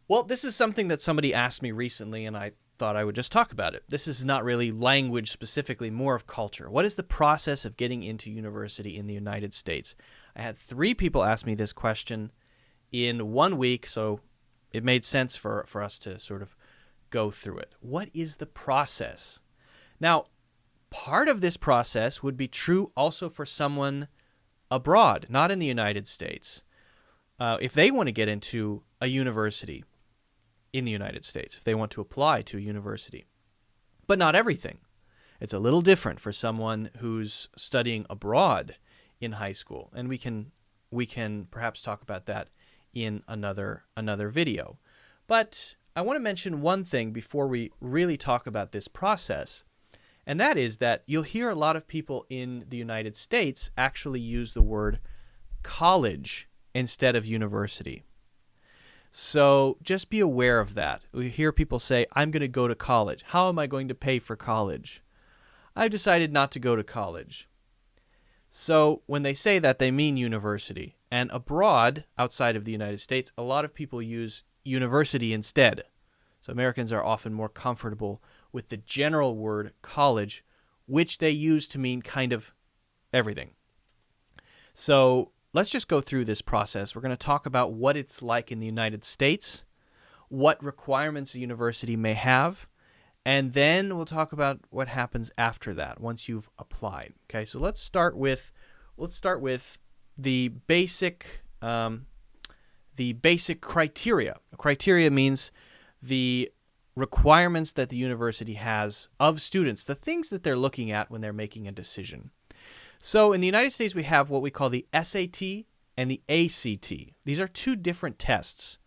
Well, this is something that somebody asked me recently, and I thought I would just talk about it. This is not really language specifically, more of culture. What is the process of getting into university in the United States? I had 3 people ask me this question in 1 week, so it made sense for us to sort of go through it. What is the process? Now, part of this process would be true also for someone abroad, not in the United States. If they want to get into a university in the United States, if they want to apply to a university. But not everything. It's a little different for someone who's studying abroad in high school, and we can perhaps talk about that in another video. But I want to mention one thing before we really talk about this process, and that is that you'll hear a lot of people in the United States actually use the word college instead of university. So just be aware of that. We hear people say, I'm going to go to college. How am I going to pay for college? I've decided not to go to college. So when they say that, they mean university. And abroad, outside of the United States, a lot of people use university instead. So Americans are often more comfortable with the general word college, which they use to mean kind of everything. So let's just go through this process. We're going to talk about what it's like in the United States, what requirements a university may have, and then we'll talk about what happens after that once you've applied. Okay, so let's start with the basic criteria. Criteria means the requirements that the university has of students, the things that they're looking at when they're making a decision. So in the United States, we have what we call the SAT and the ACT. These are 2 different tests,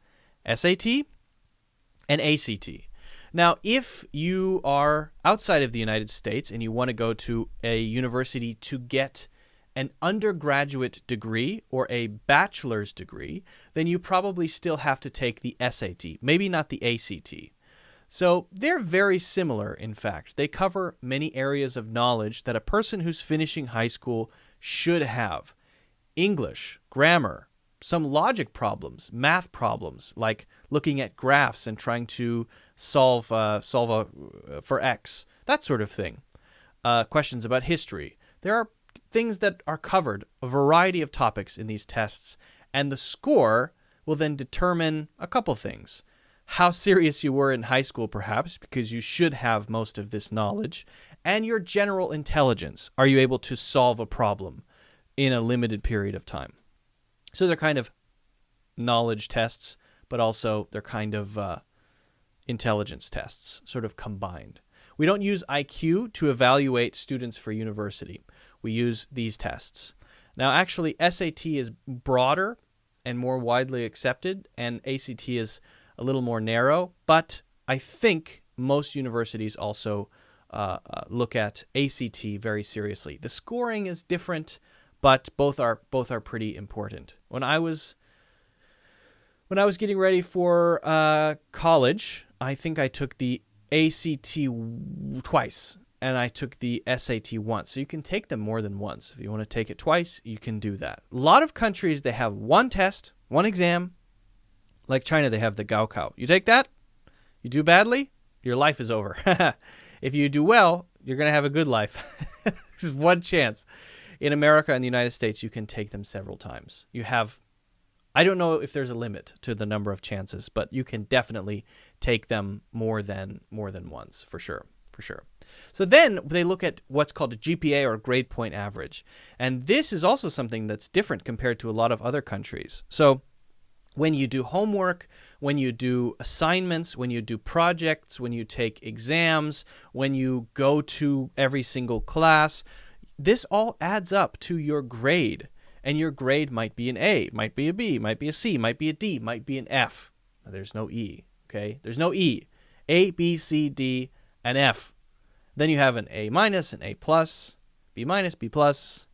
SAT and ACT. Now, if you are outside of the United States and you want to go to a university to get an undergraduate degree or a bachelor's degree, then you probably still have to take the SAT, maybe not the ACT. So they're very similar, in fact. They cover many areas of knowledge that a person who's finishing high school should have. English, grammar, some logic problems, math problems, like looking at graphs and trying to solve for x, that sort of thing. Questions about history. There are things that are covered, a variety of topics in these tests, and the score will then determine a couple things. How serious you were in high school, perhaps, because you should have most of this knowledge, and your general intelligence. Are you able to solve a problem in a limited period of time? So they're kind of knowledge tests, but also they're kind of intelligence tests, sort of combined. We don't use IQ to evaluate students for university. We use these tests. Now, actually, SAT is broader and more widely accepted, and ACT is a little more narrow, but I think most universities also look at ACT very seriously. The scoring is different, but both are pretty important. When I was getting ready for college, I think I took the ACT twice, and I took the SAT once. So you can take them more than once. If you want to take it twice, you can do that. A lot of countries, they have one test, one exam. Like China, they have the Gaokao. You take that, you do badly, your life is over. If you do well, you're going to have a good life. This is one chance. In America and the United States, you can take them several times. You have, I don't know if there's a limit to the number of chances, but you can definitely take them more than once, for sure. So then they look at what's called a GPA, or grade point average. And this is also something that's different compared to a lot of other countries. So when you do homework, when you do assignments, when you do projects, when you take exams, when you go to every single class, this all adds up to your grade. And your grade might be an A, might be a B, might be a C, might be a D, might be an F. Now, there's no E, okay? There's no E. A, B, C, D, and F. Then you have an A minus, an A plus, B minus, B plus,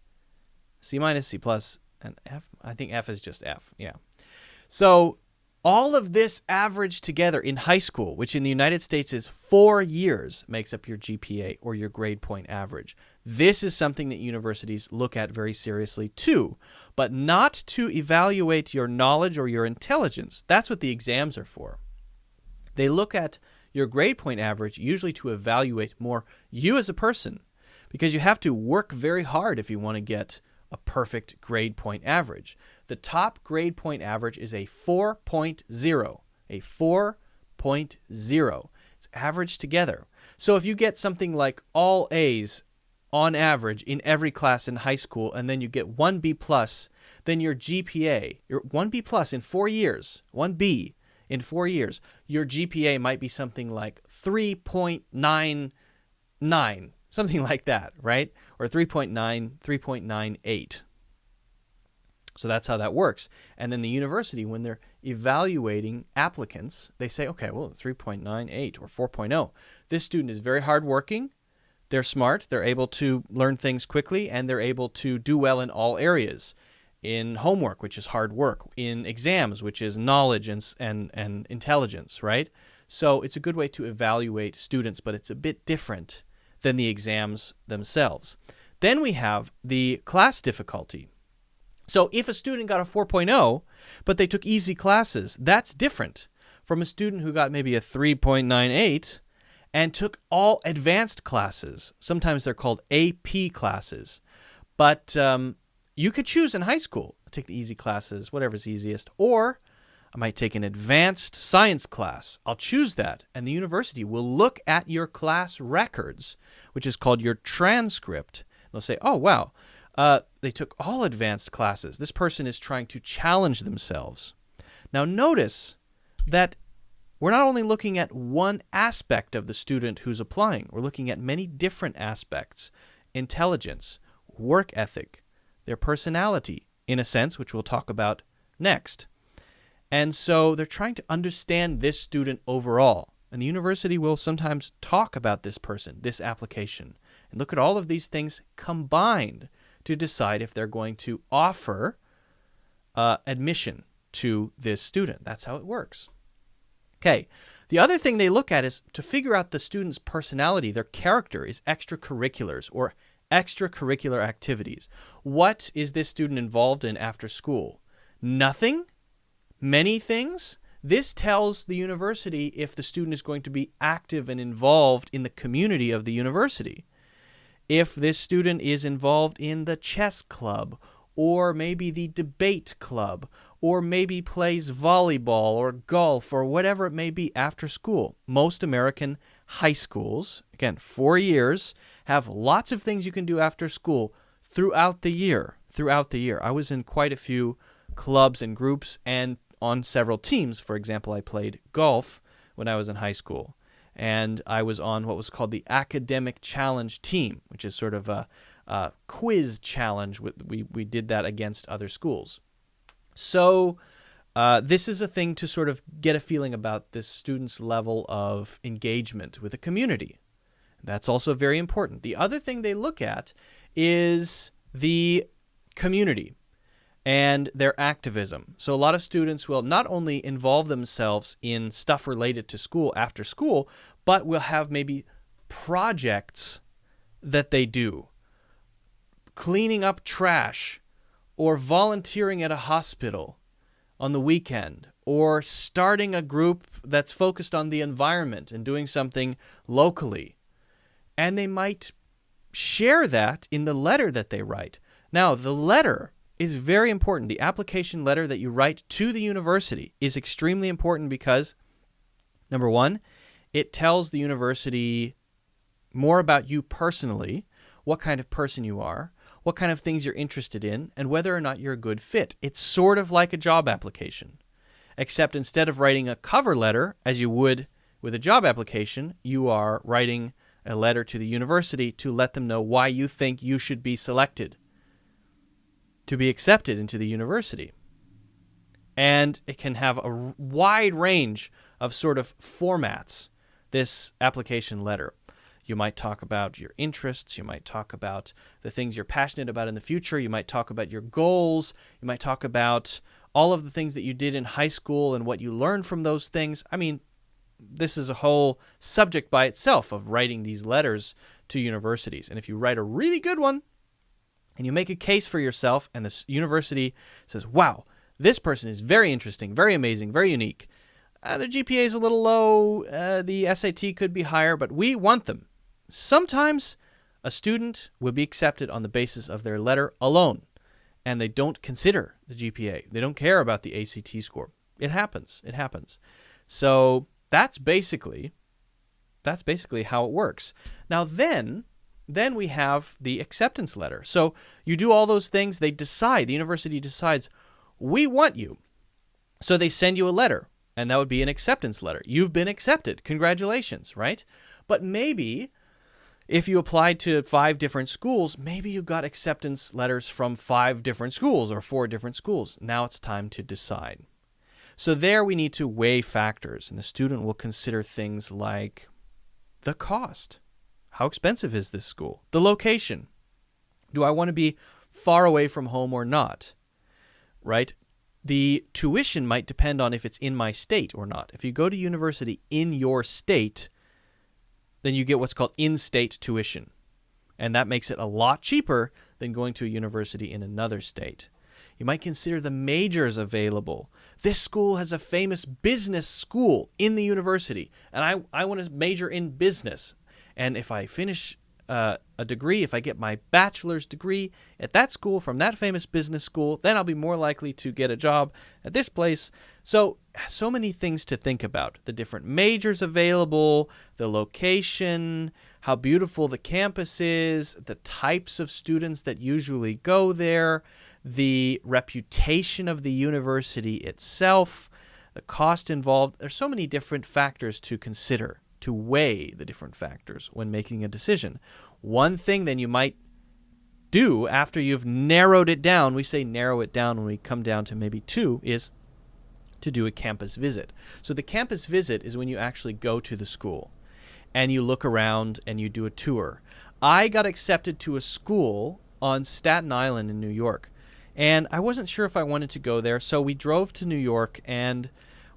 C minus, C plus, and F. I think F is just F, yeah. So all of this averaged together in high school, which in the United States is 4 years, makes up your GPA, or your grade point average. This is something that universities look at very seriously too, but not to evaluate your knowledge or your intelligence. That's what the exams are for. They look at your grade point average usually to evaluate more you as a person, because you have to work very hard if you want to get a perfect grade point average. The top grade point average is a 4.0, a 4.0. It's averaged together. So if you get something like all A's on average in every class in high school, and then you get 1B plus, then your GPA, your 1B plus in 4 years, 1B in 4 years, your GPA might be something like 3.99, something like that, right? Or 3.9, 3.98. So that's how that works. And then the university, when they're evaluating applicants, they say, okay, well, 3.98 or 4.0. This student is very hardworking. They're smart. They're able to learn things quickly, and they're able to do well in all areas. In homework, which is hard work. In exams, which is knowledge and intelligence, right? So it's a good way to evaluate students, but it's a bit different than the exams themselves. Then we have the class difficulty. So if a student got a 4.0, but they took easy classes, that's different from a student who got maybe a 3.98 and took all advanced classes. Sometimes they're called AP classes. But you could choose in high school, take the easy classes, whatever's easiest, or I might take an advanced science class. I'll choose that, and the university will look at your class records, which is called your transcript. They'll say, oh, wow, they took all advanced classes. This person is trying to challenge themselves. Now notice that we're not only looking at one aspect of the student who's applying. We're looking at many different aspects: intelligence, work ethic, their personality, in a sense, which we'll talk about next. And so they're trying to understand this student overall. And the university will sometimes talk about this person, this application, and look at all of these things combined to decide if they're going to offer admission to this student. That's how it works. Okay, the other thing they look at is to figure out the student's personality, their character, is extracurriculars or extracurricular activities. What is this student involved in after school? Nothing? Many things? This tells the university if the student is going to be active and involved in the community of the university. If this student is involved in the chess club, or maybe the debate club, or maybe plays volleyball or golf or whatever it may be after school. Most American high schools, again, 4 years, have lots of things you can do after school throughout the year. I was in quite a few clubs and groups and on several teams. For example, I played golf when I was in high school, and I was on what was called the Academic Challenge team, which is sort of a quiz challenge. We did that against other schools. So this is a thing to sort of get a feeling about this student's level of engagement with the community. That's also very important. The other thing they look at is the community and their activism. So a lot of students will not only involve themselves in stuff related to school after school, but will have maybe projects that they do. Cleaning up trash, or volunteering at a hospital on the weekend, or starting a group that's focused on the environment and doing something locally. And they might share that in the letter that they write. Now, the letter is very important. The application letter that you write to the university is extremely important because, number one, it tells the university more about you personally, what kind of person you are, what kind of things you're interested in, and whether or not you're a good fit. It's sort of like a job application, except instead of writing a cover letter, as you would with a job application, you are writing a letter to the university to let them know why you think you should be selected to be accepted into the university. And it can have a wide range of sort of formats, this application letter. You might talk about your interests. You might talk about the things you're passionate about in the future. You might talk about your goals. You might talk about all of the things that you did in high school and what you learned from those things. I mean, this is a whole subject by itself of writing these letters to universities. And if you write a really good one and you make a case for yourself and the university says, wow, this person is very interesting, very amazing, very unique, their GPA is a little low, the SAT could be higher, but we want them. Sometimes a student will be accepted on the basis of their letter alone, and they don't consider the GPA. They don't care about the ACT score. It happens. It happens. So that's basically how it works. Now then we have the acceptance letter. So you do all those things. They decide, the university decides, we want you. So they send you a letter, and that would be an acceptance letter. You've been accepted. Congratulations, right? But maybe if you applied to 5 different schools, maybe you got acceptance letters from 5 different schools or 4 different schools. Now it's time to decide. So there we need to weigh factors, and the student will consider things like the cost. How expensive is this school? The location. Do I want to be far away from home or not? Right? The tuition might depend on if it's in my state or not. If you go to university in your state, then you get what's called in-state tuition. And that makes it a lot cheaper than going to a university in another state. You might consider the majors available. This school has a famous business school in the university, and I want to major in business. And if I finish a degree, if I get my bachelor's degree at that school from that famous business school, then I'll be more likely to get a job at this place. So many things to think about. The different majors available, the location, how beautiful the campus is, the types of students that usually go there, the reputation of the university itself, the cost involved. There's so many different factors to consider, to weigh the different factors when making a decision. One thing then you might do after you've narrowed it down, we say narrow it down when we come down to maybe 2, is to do a campus visit. So the campus visit is when you actually go to the school and you look around and you do a tour. I got accepted to a school on Staten Island in New York, and I wasn't sure if I wanted to go there, so we drove to New York, and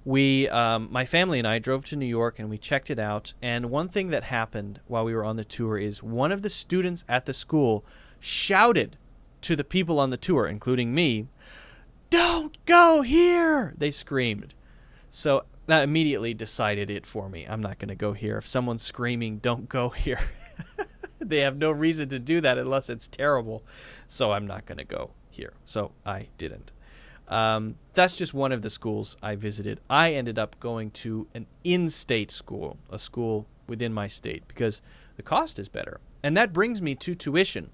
my family and I drove to New York and we checked it out. And one thing that happened while we were on the tour is one of the students at the school shouted to the people on the tour, including me, "Don't go here!" They screamed. So that immediately decided it for me. I'm not going to go here. If someone's screaming, "Don't go here," they have no reason to do that unless it's terrible. So I'm not going to go here. So I didn't. That's just one of the schools I visited. I ended up going to an in-state school, a school within my state, because the cost is better. And that brings me to tuition.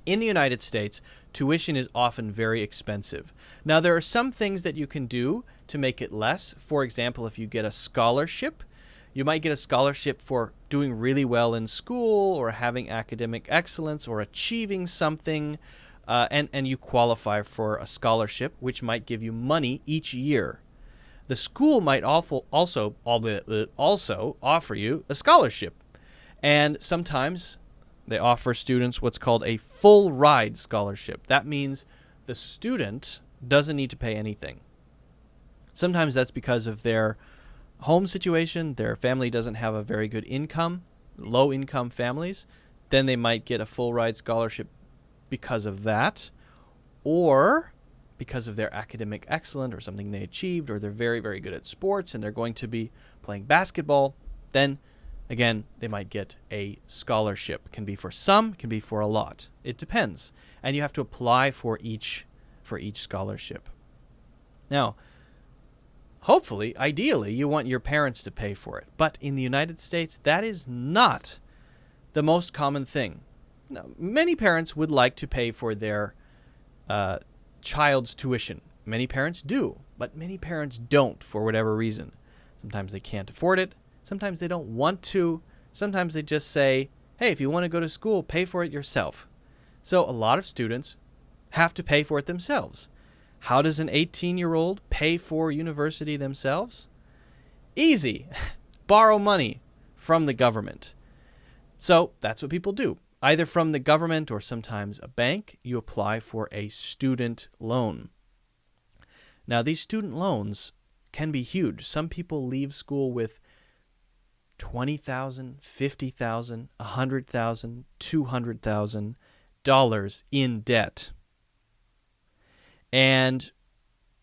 In the United States, tuition is often very expensive. Now, there are some things that you can do to make it less. For example, if you get a scholarship, you might get a scholarship for doing really well in school or having academic excellence or achieving something. And you qualify for a scholarship, which might give you money each year. The school might also offer you a scholarship. And sometimes they offer students what's called a full ride scholarship. That means the student doesn't need to pay anything. Sometimes that's because of their home situation. Their family doesn't have a very good income, low income families. Then they might get a full ride scholarship because of that, or because of their academic excellence or something they achieved, or they're very, very good at sports and they're going to be playing basketball. Then again, they might get a scholarship. Can be for some, can be for a lot. It depends. And you have to apply for each scholarship. Now, hopefully, ideally, you want your parents to pay for it. But in the United States, that is not the most common thing. Now, many parents would like to pay for their child's tuition. Many parents do, but many parents don't for whatever reason. Sometimes they can't afford it. Sometimes they don't want to. Sometimes they just say, hey, if you want to go to school, pay for it yourself. So a lot of students have to pay for it themselves. How does an 18-year-old pay for university themselves? Easy. Borrow money from the government. So that's what people do. Either from the government or sometimes a bank, you apply for a student loan. Now, these student loans can be huge. Some people leave school with $20,000, $50,000, $100,000, $200,000 in debt. And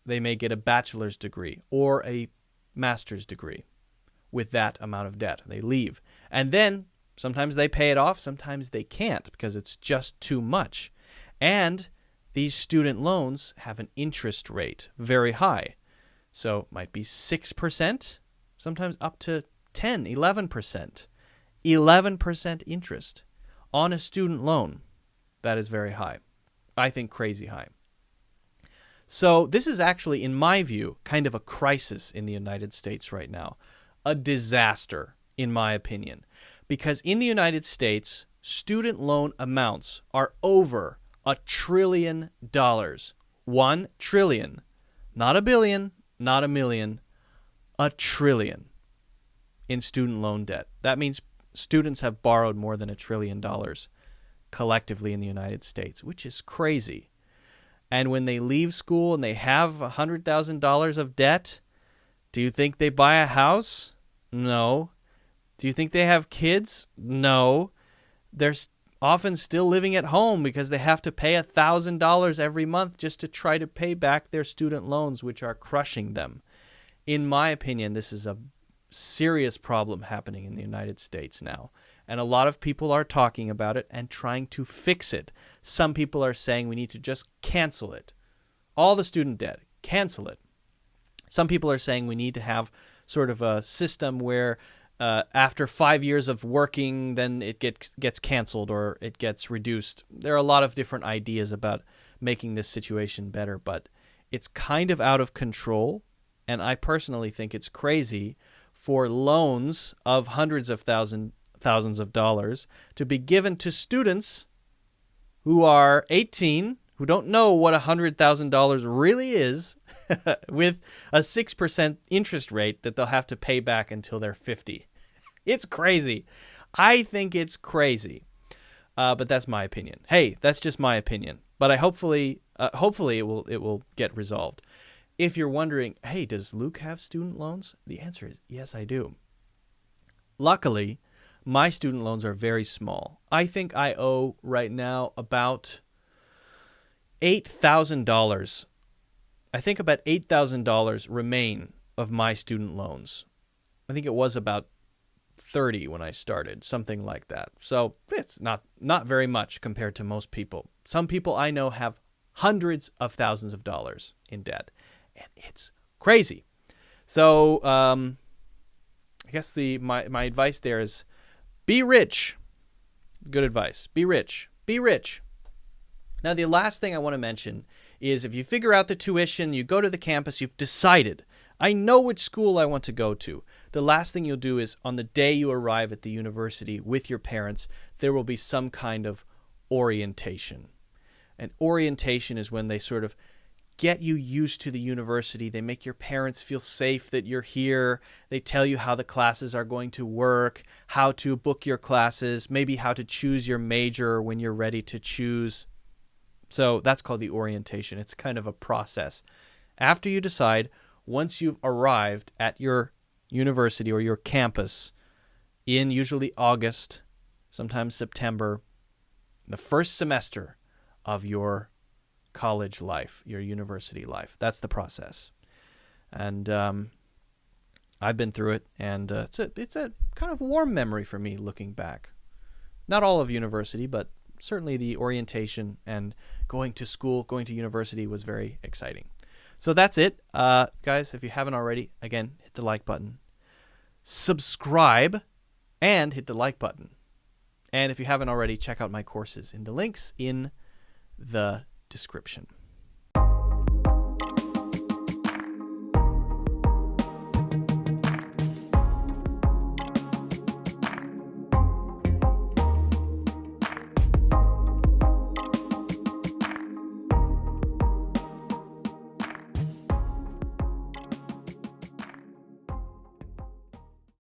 they may get a bachelor's degree or a master's degree with that amount of debt. They leave. And then sometimes they pay it off, sometimes they can't because it's just too much. And these student loans have an interest rate very high. So it might be 6%, sometimes up to 10, 11%. 11% interest on a student loan. That is very high. I think crazy high. So this is actually, in my view, kind of a crisis in the United States right now. A disaster, in my opinion. Because in the United States, student loan amounts are over $1 trillion. 1 trillion. Not a billion, not a million. $1 trillion in student loan debt. That means students have borrowed more than $1 trillion collectively in the United States, which is crazy. And when they leave school and they have $100,000 of debt, do you think they buy a house? No. Do you think they have kids? No. They're often still living at home because they have to pay $1,000 every month just to try to pay back their student loans, which are crushing them. In my opinion, this is a serious problem happening in the United States now. And a lot of people are talking about it and trying to fix it. Some people are saying we need to just cancel it. All the student debt, cancel it. Some people are saying we need to have sort of a system where after 5 years of working, then it gets canceled or it gets reduced. There are a lot of different ideas about making this situation better, but it's kind of out of control. And I personally think it's crazy for loans of hundreds of thousands of dollars to be given to students who are 18, who don't know what $100,000 really is, with a 6% interest rate that they'll have to pay back until they're 50. It's crazy. I think it's crazy. But that's my opinion. Hey, that's just my opinion. But hopefully it will get resolved. If you're wondering, hey, does Luke have student loans? The answer is yes, I do. Luckily, my student loans are very small. I think I owe right now about $8,000. I think about $8,000 remain of my student loans. I think it was about 30 when I started, something like that. So it's not very much compared to most people. Some people I know have hundreds of thousands of dollars in debt, and it's crazy. So I guess my advice there is be rich. Good advice. Be rich. Be rich. Now, the last thing I want to mention is if you figure out the tuition, you go to the campus, you've decided, I know which school I want to go to. The last thing you'll do is on the day you arrive at the university with your parents, there will be some kind of orientation. And orientation is when they sort of get you used to the university. They make your parents feel safe that you're here. They tell you how the classes are going to work, how to book your classes, maybe how to choose your major when you're ready to choose. So that's called the orientation. It's kind of a process. After you decide, once you've arrived at your university or your campus in usually August, sometimes September, the first semester of your college life, your university life. That's the process. And I've been through it, and it's a kind of warm memory for me looking back. Not all of university, but certainly the orientation and going to school, going to university was very exciting. So that's it. Guys, if you haven't already, again, hit the like button. Subscribe and hit the like button. And if you haven't already, check out my courses in the links in the description.